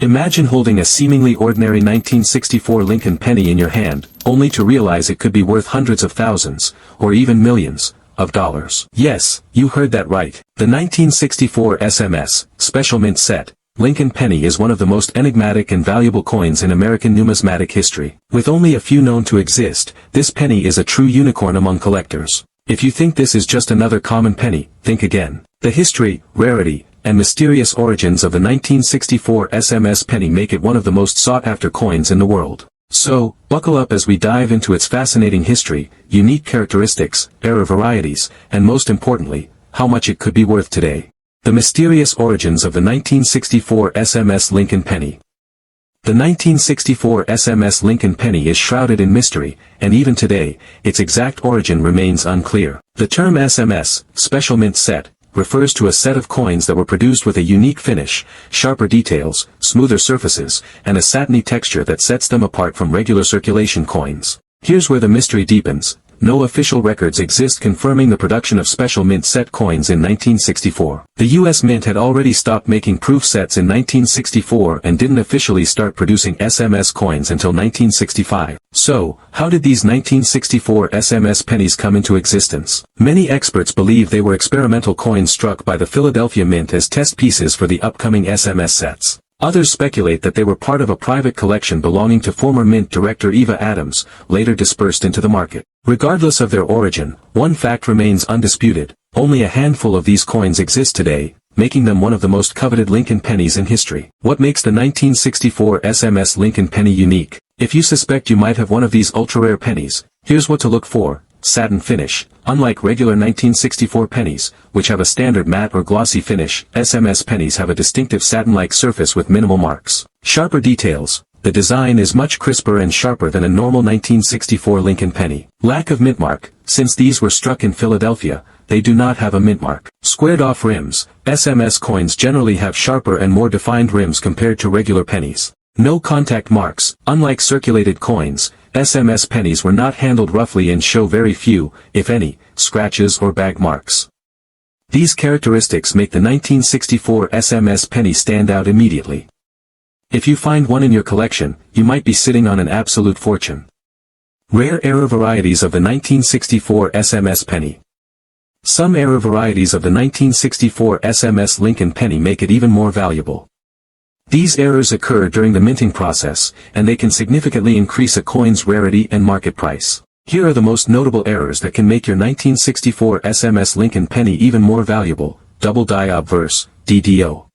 Imagine holding a seemingly ordinary 1964 Lincoln penny in your hand, only to realize it could be worth hundreds of thousands, or even millions, of dollars. Yes, you heard that right. The 1964 SMS, Special Mint Set, Lincoln Penny is one of the most enigmatic and valuable coins in American numismatic history. With only a few known to exist, this penny is a true unicorn among collectors. If you think this is just another common penny, think again. The history, rarity, and mysterious origins of the 1964 SMS penny make it one of the most sought-after coins in the world. So, buckle up as we dive into its fascinating history, unique characteristics, era varieties, and most importantly, how much it could be worth today. The mysterious origins of the 1964 SMS Lincoln Penny. The 1964 SMS Lincoln Penny is shrouded in mystery, and even today, its exact origin remains unclear. The term SMS, Special Mint Set, refers to a set of coins that were produced with a unique finish, sharper details, smoother surfaces, and a satiny texture that sets them apart from regular circulation coins. Here's where the mystery deepens. No official records exist confirming the production of special mint set coins in 1964. The U.S. Mint had already stopped making proof sets in 1964 and didn't officially start producing SMS coins until 1965. So, how did these 1964 SMS pennies come into existence? Many experts believe they were experimental coins struck by the Philadelphia Mint as test pieces for the upcoming SMS sets. Others speculate that they were part of a private collection belonging to former Mint director Eva Adams, later dispersed into the market. Regardless of their origin, one fact remains undisputed: only a handful of these coins exist today, making them one of the most coveted Lincoln pennies in history. What makes the 1964 SMS Lincoln Penny unique? If you suspect you might have one of these ultra-rare pennies, here's what to look for. Satin finish. Unlike regular 1964 pennies, which have a standard matte or glossy finish, SMS pennies have a distinctive satin-like surface with minimal marks. Sharper details. The design is much crisper and sharper than a normal 1964 Lincoln penny. Lack of mint mark. Since these were struck in Philadelphia, they do not have a mint mark. Squared-off rims. SMS coins generally have sharper and more defined rims compared to regular pennies. No contact marks. Unlike circulated coins, SMS pennies were not handled roughly and show very few, if any, scratches or bag marks. These characteristics make the 1964 SMS penny stand out immediately. If you find one in your collection, you might be sitting on an absolute fortune. Rare era varieties of the 1964 SMS penny. Some era varieties of the 1964 SMS Lincoln penny make it even more valuable. These errors occur during the minting process, and they can significantly increase a coin's rarity and market price. Here are the most notable errors that can make your 1964 SMS Lincoln penny even more valuable. Double die obverse, DDO.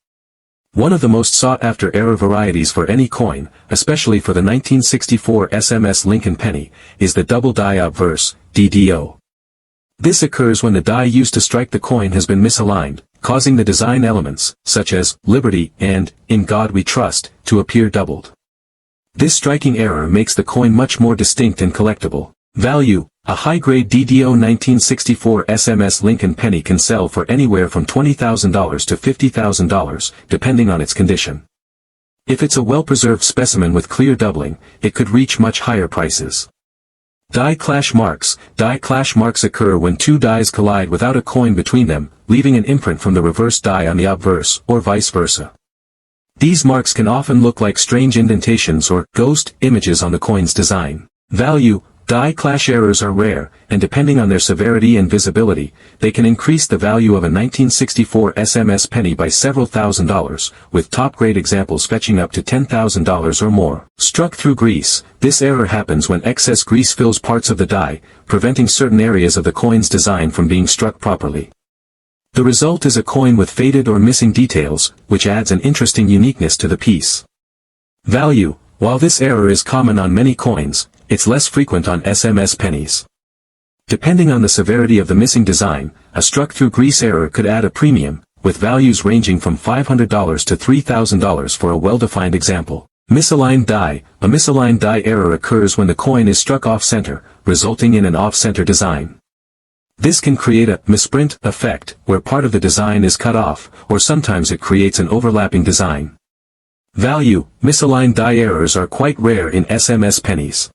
One of the most sought-after error varieties for any coin, especially for the 1964 SMS Lincoln penny, is the double die obverse, DDO. This occurs when the die used to strike the coin has been misaligned, causing the design elements, such as Liberty and In God We Trust, to appear doubled. This striking error makes the coin much more distinct and collectible. Value. A high-grade DDO 1964 SMS Lincoln penny can sell for anywhere from $20,000 to $50,000, depending on its condition. If it's a well-preserved specimen with clear doubling, it could reach much higher prices. Die clash marks. Die clash marks occur when two dies collide without a coin between them, leaving an imprint from the reverse die on the obverse, or vice versa. These marks can often look like strange indentations or ghost images on the coin's design. Value. Die clash errors are rare, and depending on their severity and visibility, they can increase the value of a 1964 SMS penny by several $1,000s, with top-grade examples fetching up to $10,000 or more. Struck through grease. This error happens when excess grease fills parts of the die, preventing certain areas of the coin's design from being struck properly. The result is a coin with faded or missing details, which adds an interesting uniqueness to the piece. Value. While this error is common on many coins, it's less frequent on SMS pennies. Depending on the severity of the missing design, a struck-through grease error could add a premium, with values ranging from $500 to $3,000 for a well-defined example. Misaligned die. A misaligned die error occurs when the coin is struck off-center, resulting in an off-center design. This can create a misprint effect, where part of the design is cut off, or sometimes it creates an overlapping design. Value. Misaligned die errors are quite rare in SMS pennies.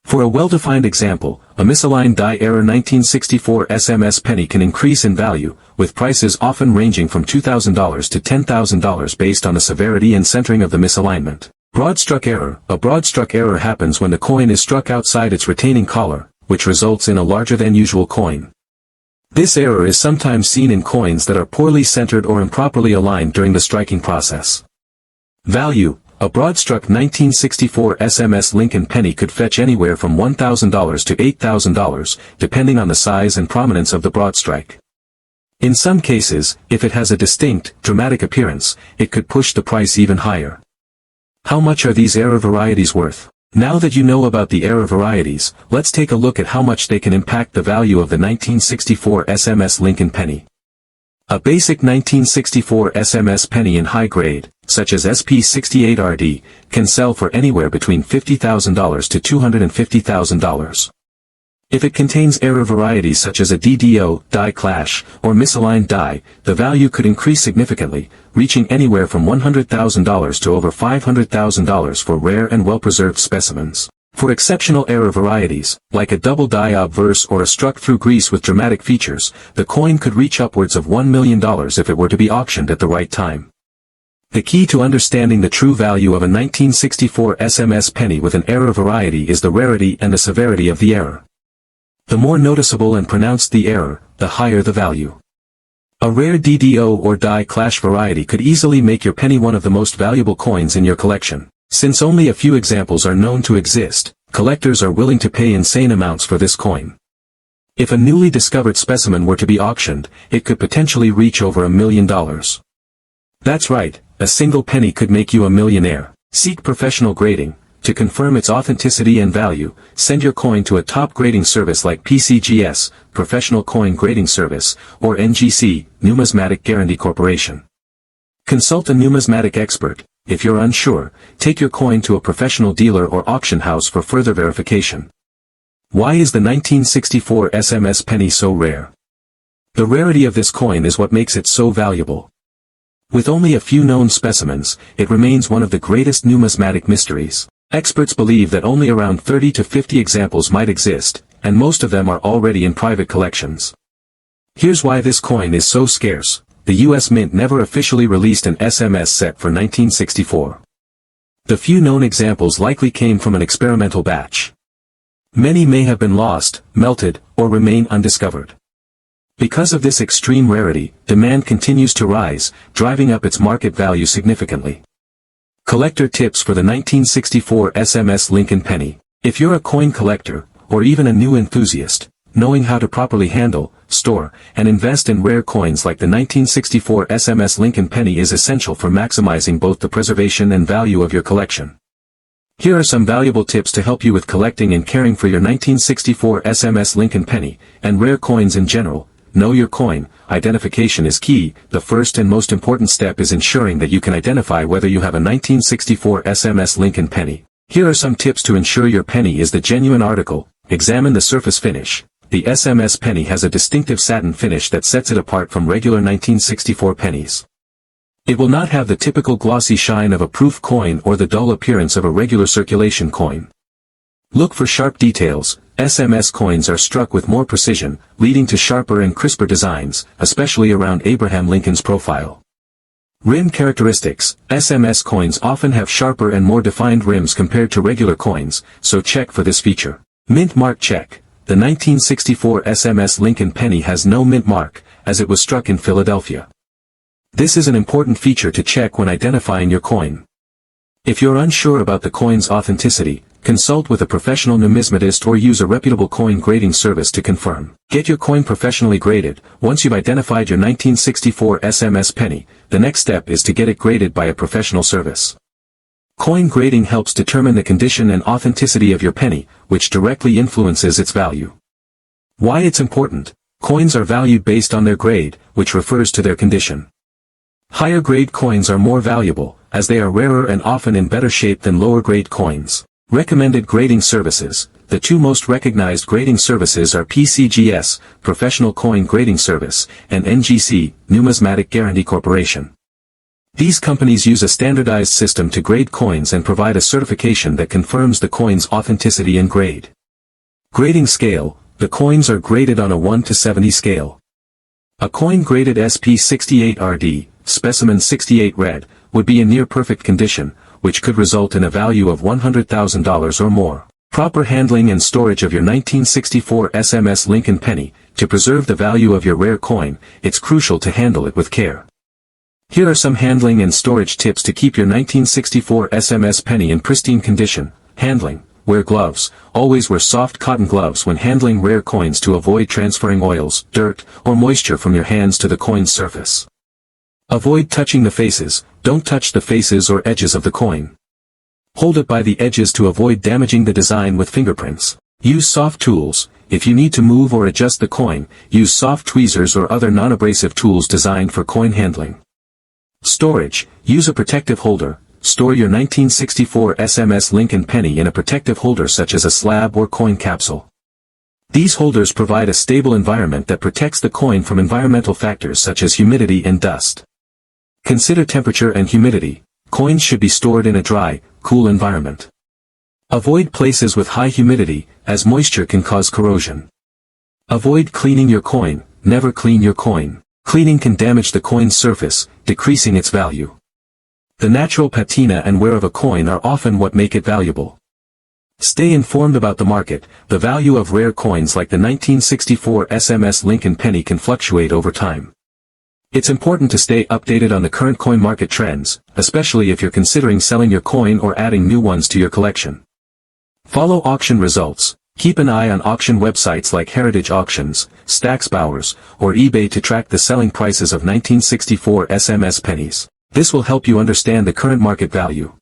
For a well-defined example, a misaligned die error 1964 SMS penny can increase in value, with prices often ranging from $2,000 to $10,000 based on the severity and centering of the misalignment. Broad-struck error. A broad-struck error happens when the coin is struck outside its retaining collar, which results in a larger than usual coin. This error is sometimes seen in coins that are poorly centered or improperly aligned during the striking process. Value. A broad-struck 1964 SMS Lincoln Penny could fetch anywhere from $1,000 to $8,000, depending on the size and prominence of the broad strike. In some cases, if it has a distinct, dramatic appearance, it could push the price even higher. How much are these error varieties worth? Now that you know about the error varieties, let's take a look at how much they can impact the value of the 1964 SMS Lincoln Penny. A basic 1964 SMS penny in high grade, such as SP68RD, can sell for anywhere between $50,000 to $250,000. If it contains error varieties such as a DDO, die clash, or misaligned die, the value could increase significantly, reaching anywhere from $100,000 to over $500,000 for rare and well-preserved specimens. For exceptional error varieties, like a double die obverse or a struck through grease with dramatic features, the coin could reach upwards of $1 million if it were to be auctioned at the right time. The key to understanding the true value of a 1964 SMS penny with an error variety is the rarity and the severity of the error. The more noticeable and pronounced the error, the higher the value. A rare DDO or die clash variety could easily make your penny one of the most valuable coins in your collection. Since only a few examples are known to exist, collectors are willing to pay insane amounts for this coin. If a newly discovered specimen were to be auctioned, it could potentially reach over $1 million. That's right, a single penny could make you a millionaire. Seek professional grading. To confirm its authenticity and value, send your coin to a top grading service like PCGS, Professional Coin Grading Service, or NGC, Numismatic Guarantee Corporation. Consult a numismatic expert. If you're unsure, take your coin to a professional dealer or auction house for further verification. Why is the 1964 SMS penny so rare? The rarity of this coin is what makes it so valuable. With only a few known specimens, it remains one of the greatest numismatic mysteries. Experts believe that only around 30 to 50 examples might exist, and most of them are already in private collections. Here's why this coin is so scarce. The U.S. Mint never officially released an SMS set for 1964. The few known examples likely came from an experimental batch. Many may have been lost, melted, or remain undiscovered. Because of this extreme rarity, demand continues to rise, driving up its market value significantly. Collector tips for the 1964 SMS Lincoln Penny. If you're a coin collector, or even a new enthusiast, knowing how to properly handle, store, and invest in rare coins like the 1964 SMS Lincoln Penny is essential for maximizing both the preservation and value of your collection. Here are some valuable tips to help you with collecting and caring for your 1964 SMS Lincoln Penny, and rare coins in general. Know your coin. Identification is key. The first and most important step is ensuring that you can identify whether you have a 1964 SMS Lincoln Penny. Here are some tips to ensure your penny is the genuine article. Examine the surface finish. The SMS penny has a distinctive satin finish that sets it apart from regular 1964 pennies. It will not have the typical glossy shine of a proof coin or the dull appearance of a regular circulation coin. Look for sharp details. SMS coins are struck with more precision, leading to sharper and crisper designs, especially around Abraham Lincoln's profile. Rim characteristics. SMS coins often have sharper and more defined rims compared to regular coins, so check for this feature. Mint mark check. The 1964 SMS Lincoln Penny has no mint mark, as it was struck in Philadelphia. This is an important feature to check when identifying your coin. If you're unsure about the coin's authenticity, consult with a professional numismatist or use a reputable coin grading service to confirm. Get your coin professionally graded. Once you've identified your 1964 SMS penny, the next step is to get it graded by a professional service. Coin grading helps determine the condition and authenticity of your penny, which directly influences its value. Why it's important. Coins are valued based on their grade, which refers to their condition. Higher grade coins are more valuable, as they are rarer and often in better shape than lower grade coins. Recommended grading services. The two most recognized grading services are PCGS, Professional Coin Grading Service, and NGC, Numismatic Guarantee Corporation. These companies use a standardized system to grade coins and provide a certification that confirms the coin's authenticity and grade. Grading scale: the coins are graded on a 1 to 70 scale. A coin graded SP68RD, specimen 68 red, would be in near-perfect condition, which could result in a value of $100,000 or more. Proper handling and storage of your 1964 SMS Lincoln Penny. To preserve the value of your rare coin, it's crucial to handle it with care. Here are some handling and storage tips to keep your 1964 SMS Penny in pristine condition. Handling: wear gloves. Always wear soft cotton gloves when handling rare coins to avoid transferring oils, dirt, or moisture from your hands to the coin's surface. Avoid touching the faces. Don't touch the faces or edges of the coin. Hold it by the edges to avoid damaging the design with fingerprints. Use soft tools. If you need to move or adjust the coin, use soft tweezers or other non-abrasive tools designed for coin handling. Storage: use a protective holder. Store your 1964 SMS Lincoln Penny in a protective holder such as a slab or coin capsule. These holders provide a stable environment that protects the coin from environmental factors such as humidity and dust. Consider temperature and humidity. Coins should be stored in a dry, cool environment. Avoid places with high humidity, as moisture can cause corrosion. Avoid cleaning your coin. Never clean your coin. Cleaning can damage the coin's surface, decreasing its value. The natural patina and wear of a coin are often what make it valuable. Stay informed about the market. The value of rare coins like the 1964 SMS Lincoln Penny can fluctuate over time. It's important to stay updated on the current coin market trends, especially if you're considering selling your coin or adding new ones to your collection. Follow auction results. Keep an eye on auction websites like Heritage Auctions, Stack's Bowers, or eBay to track the selling prices of 1964 SMS pennies. This will help you understand the current market value.